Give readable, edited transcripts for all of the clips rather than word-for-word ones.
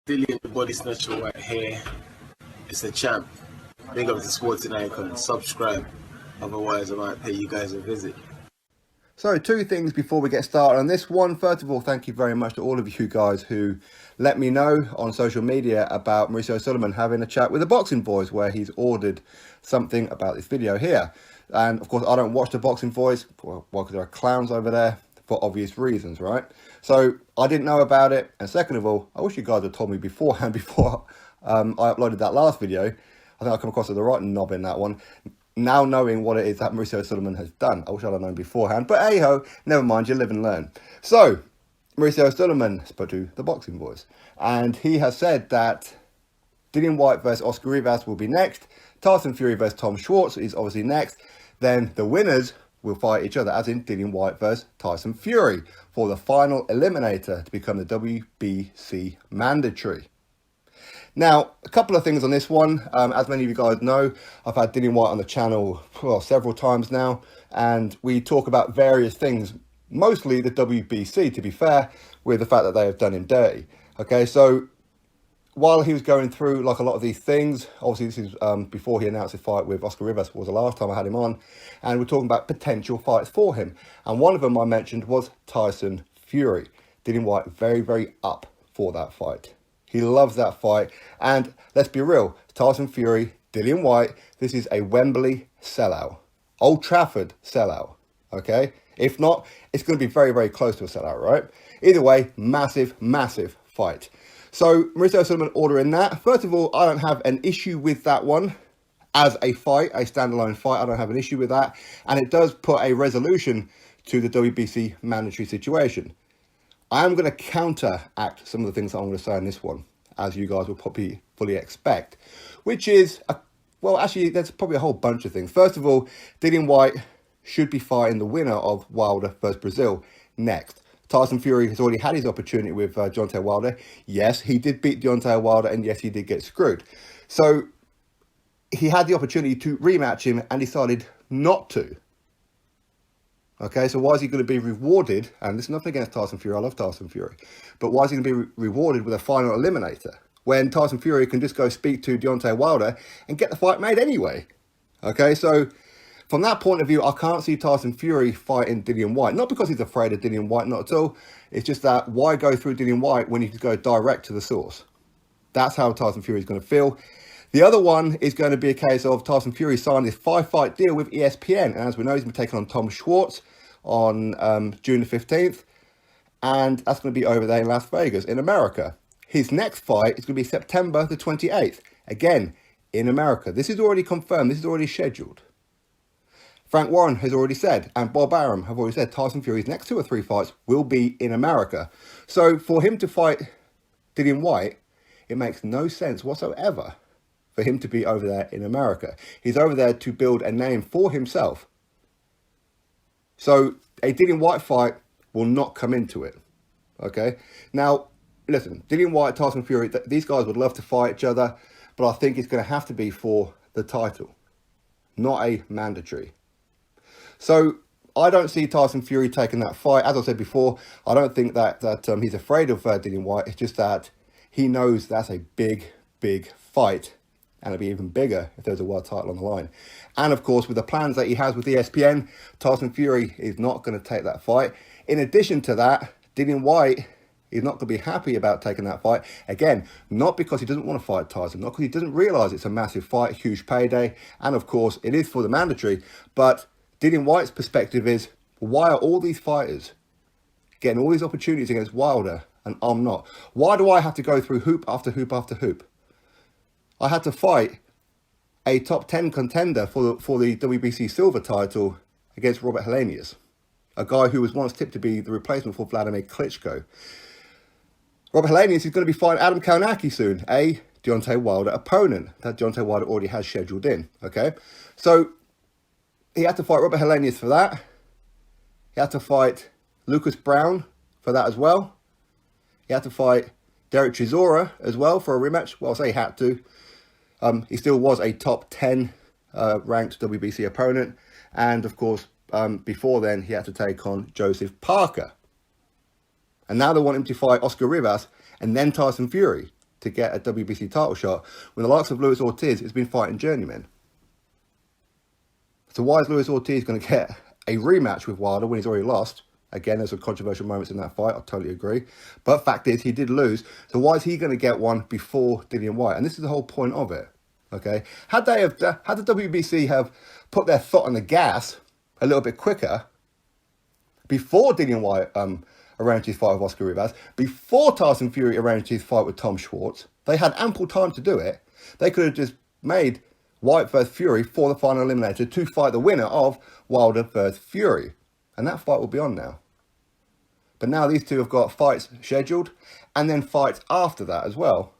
Dillian the Body Snatcher right here. It's a champ. Big up to Sporting Icon. Subscribe. Otherwise, I might pay you guys a visit. So, two things before we get started on this one. First of all, thank you very much to all of you guys who let me know on social media about Mauricio Sulaiman having a chat with the Boxing Boys, where he's ordered something about this video here. And of course, I don't watch the Boxing Boys, well, because there are clowns over there, for obvious reasons, right? So I didn't know about it. And second of all, I wish you guys had told me beforehand before I uploaded that last video. I think I come across as the right knob in that one. Now knowing what it is that Mauricio Sulaiman has done, I wish I'd have known beforehand. But hey ho, never mind, you live and learn. So Mauricio Sulaiman spoke to the Boxing Boys, and he has said that Dillian Whyte versus Oscar Rivas will be next. Tyson Fury versus Tom Schwarz is obviously next. Then the winners will fight each other, as in Dillian Whyte versus Tyson Fury, for the final eliminator to become the WBC mandatory. Now, a couple of things on this one. As many of you guys know, I've had Dillian Whyte on the channel several times now, and we talk about various things, mostly the WBC, to be fair, with the fact that they have done him dirty. Okay, so while he was going through like a lot of these things, obviously this is before he announced his fight with Oscar Rivas, was the last time I had him on, and we're talking about potential fights for him. And one of them I mentioned was Tyson Fury. Dillian Whyte very, very up for that fight. He loves that fight. And let's be real, Tyson Fury, Dillian Whyte, this is a Wembley sellout. Old Trafford sellout, okay? If not, it's going to be very, very close to a sellout, right? Either way, massive, massive fight. So Mauricio Sulaiman ordering that. First of all, I don't have an issue with that one as a fight, a standalone fight. I don't have an issue with that. And it does put a resolution to the WBC mandatory situation. I am going to counteract some of the things that I'm going to say in this one, as you guys will probably fully expect, which is, well, actually, there's probably a whole bunch of things. First of all, Dillian Whyte should be fighting the winner of Wilder versus Breazeale next. Tyson Fury has already had his opportunity with Deontay Wilder. Yes, he did beat Deontay Wilder, and yes, he did get screwed. So he had the opportunity to rematch him and decided not to. Okay, so why is he going to be rewarded? And this is nothing against Tyson Fury. I love Tyson Fury. But why is he going to be rewarded with a final eliminator when Tyson Fury can just go speak to Deontay Wilder and get the fight made anyway? Okay, so from that point of view, I can't see Tyson Fury fighting Dillian Whyte. Not because he's afraid of Dillian Whyte, not at all. It's just that why go through Dillian Whyte when you can go direct to the source? That's how Tyson Fury is going to feel. The other one is going to be a case of Tyson Fury signed this 5-fight deal with ESPN. And as we know, he's been taking on Tom Schwarz on June the 15th. And that's going to be over there in Las Vegas, in America. His next fight is going to be September the 28th. Again, in America. This is already confirmed. This is already scheduled. Frank Warren has already said, and Bob Arum have already said, Tyson Fury's next 2 or 3 fights will be in America. So for him to fight Dillian Whyte, it makes no sense whatsoever for him to be over there in America. He's over there to build a name for himself. So a Dillian Whyte fight will not come into it. Okay? Now, listen, Dillian Whyte, Tyson Fury, these guys would love to fight each other, but I think it's going to have to be for the title, not a mandatory. So I don't see Tyson Fury taking that fight. As I said before, I don't think that he's afraid of Dillian Whyte. It's just that he knows that's a big, big fight. And it'll be even bigger if there's a world title on the line. And of course, with the plans that he has with ESPN, Tyson Fury is not going to take that fight. In addition to that, Dillian Whyte is not going to be happy about taking that fight. Again, not because he doesn't want to fight Tyson, not because he doesn't realise it's a massive fight, huge payday. And of course, it is for the mandatory. But Dillian Whyte's perspective is, why are all these fighters getting all these opportunities against Wilder and I'm not? Why do I have to go through hoop after hoop after hoop? I had to fight a top 10 contender for the WBC silver title against Robert Helenius, a guy who was once tipped to be the replacement for Vladimir Klitschko. Robert Helenius is going to be fighting Adam Kownacki soon, a Deontay Wilder opponent that Deontay Wilder already has scheduled in. Okay, so he had to fight Robert Helenius for that. He had to fight Lucas Brown for that as well. He had to fight Derek Chisora as well for a rematch. Well, I say he had to. He still was a top 10 ranked WBC opponent. And of course, before then, he had to take on Joseph Parker. And now they want him to fight Oscar Rivas and then Tyson Fury. to get a WBC title shot when the likes of Luis Ortiz has been fighting journeymen? So why is Luis Ortiz going to get a rematch with Wilder when he's already lost? Again, there's some controversial moments in that fight, I totally agree. But fact is, he did lose. So why is he going to get one before Dillian Whyte? And this is the whole point of it, okay? Had the WBC have put their foot on the gas a little bit quicker before Dillian Whyte arranged his fight with Oscar Rivas, before Tyson Fury arranged his fight with Tom Schwarz, they had ample time to do it. They could have just made Whyte versus Fury for the final eliminator to fight the winner of Wilder versus Fury. And that fight will be on now. But now these two have got fights scheduled and then fights after that as well.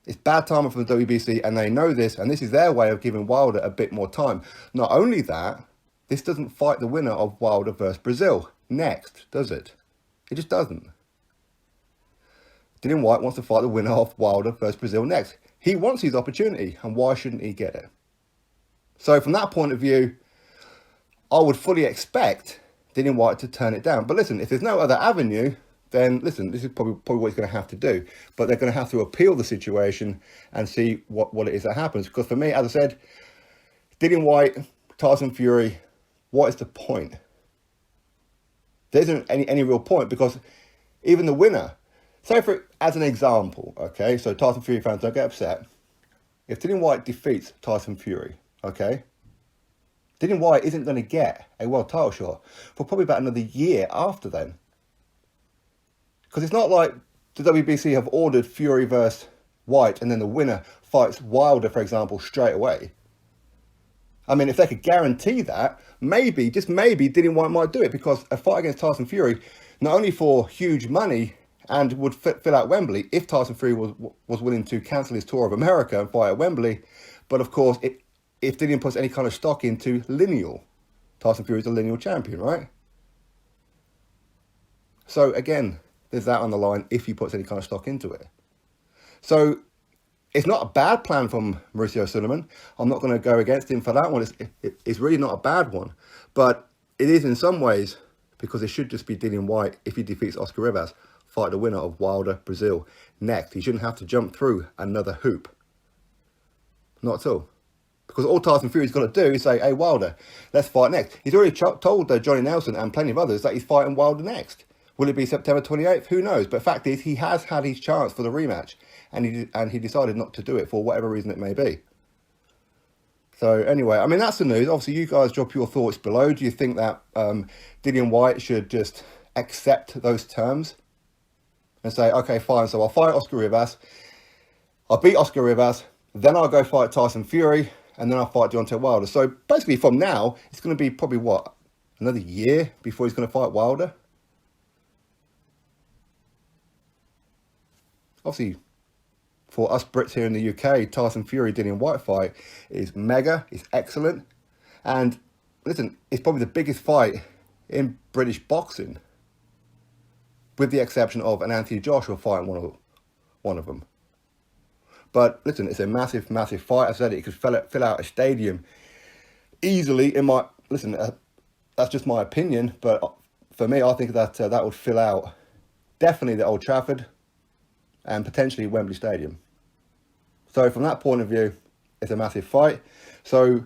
It's bad timing for the WBC and they know this, and this is their way of giving Wilder a bit more time. Not only that, this doesn't fight the winner of Wilder versus Breazeale next, does it? It just doesn't. Dillian Whyte wants to fight the winner of Wilder versus Breazeale next. He wants his opportunity, and why shouldn't he get it? So from that point of view, I would fully expect Dillian Whyte to turn it down. But listen, if there's no other avenue, then listen, this is probably what he's going to have to do. But they're going to have to appeal the situation and see what it is that happens. Because for me, as I said, Dillian Whyte, Tyson Fury, what is the point? There isn't any real point, because even the winner, say as an example, okay, so Tyson Fury fans, don't get upset. If Dillian Whyte defeats Tyson Fury, okay, Dillian Whyte isn't going to get a world title shot for probably about another year after then. Because it's not like the WBC have ordered Fury versus Whyte and then the winner fights Wilder, for example, straight away. I mean, if they could guarantee that, maybe, just maybe, Dillian Whyte might do it, because a fight against Tyson Fury, not only for huge money and would fill out Wembley, if Tyson Fury was willing to cancel his tour of America and fight at Wembley, but of course, if Dillian puts any kind of stock into lineal, Tyson Fury is a lineal champion, right? So again, there's that on the line if he puts any kind of stock into it. So it's not a bad plan from Mauricio Sulaimán. I'm not going to go against him for that one. It's really not a bad one. But it is in some ways, because it should just be Dillian Whyte, if he defeats Oscar Rivas, fight the winner of Wilder, Breazeale next. He shouldn't have to jump through another hoop. Not at all. Because all Tyson Fury's got to do is say, hey, Wilder, let's fight next. He's already told Johnny Nelson and plenty of others that he's fighting Wilder next. Will it be September 28th? Who knows? But fact is, he has had his chance for the rematch, and he decided not to do it for whatever reason it may be. So anyway, I mean, that's the news. Obviously, you guys drop your thoughts below. Do you think that Dillian Whyte should just accept those terms and say, okay, fine, so I'll fight Oscar Rivas, I'll beat Oscar Rivas, then I'll go fight Tyson Fury, and then I'll fight Deontay Wilder. So basically from now, it's going to be probably, what, another year before he's going to fight Wilder? Obviously, for us Brits here in the UK, Tyson Fury, Dillian Whyte fight is mega, it's excellent. And listen, it's probably the biggest fight in British boxing, with the exception of an Anthony Joshua fighting one of them. But listen, it's a massive, massive fight. I said it could fill out a stadium easily. That's just my opinion. But for me, I think that that would fill out definitely the Old Trafford and potentially Wembley Stadium. So from that point of view, it's a massive fight. So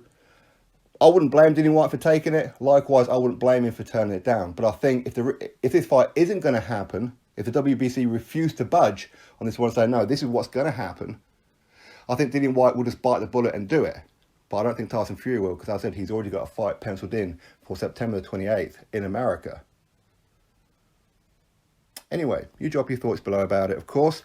I wouldn't blame Dillian Whyte for taking it. Likewise, I wouldn't blame him for turning it down. But I think if this fight isn't going to happen, if the WBC refuse to budge on this one and say, no, this is what's going to happen, I think Dillian Whyte will just bite the bullet and do it. But I don't think Tyson Fury will, because I said he's already got a fight penciled in for September the 28th in America. Anyway, you drop your thoughts below about it, of course.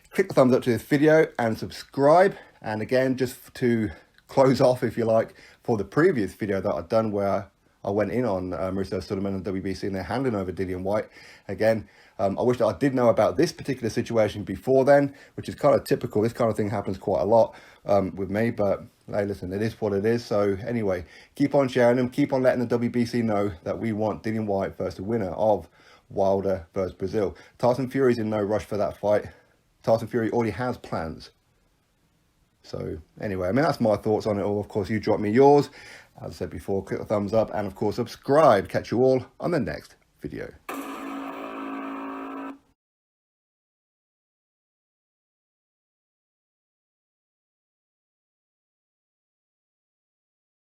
Click the thumbs up to this video and subscribe. And again, just to close off, if you like, for the previous video that I've done where I went in on Mauricio Sulaimán and WBC and they're handing over Dillian Whyte. Again, I wish that I did know about this particular situation before then, which is kind of typical. This kind of thing happens quite a lot with me, but hey, listen, it is what it is. So anyway, keep on sharing them. Keep on letting the WBC know that we want Dillian Whyte versus the winner of Wilder versus Breazeale. Tyson Fury's in no rush for that fight. Tyson Fury already has plans. So anyway, I mean, that's my thoughts on it all. Of course, you drop me yours. As I said before, click the thumbs up and of course subscribe. Catch you all on the next video.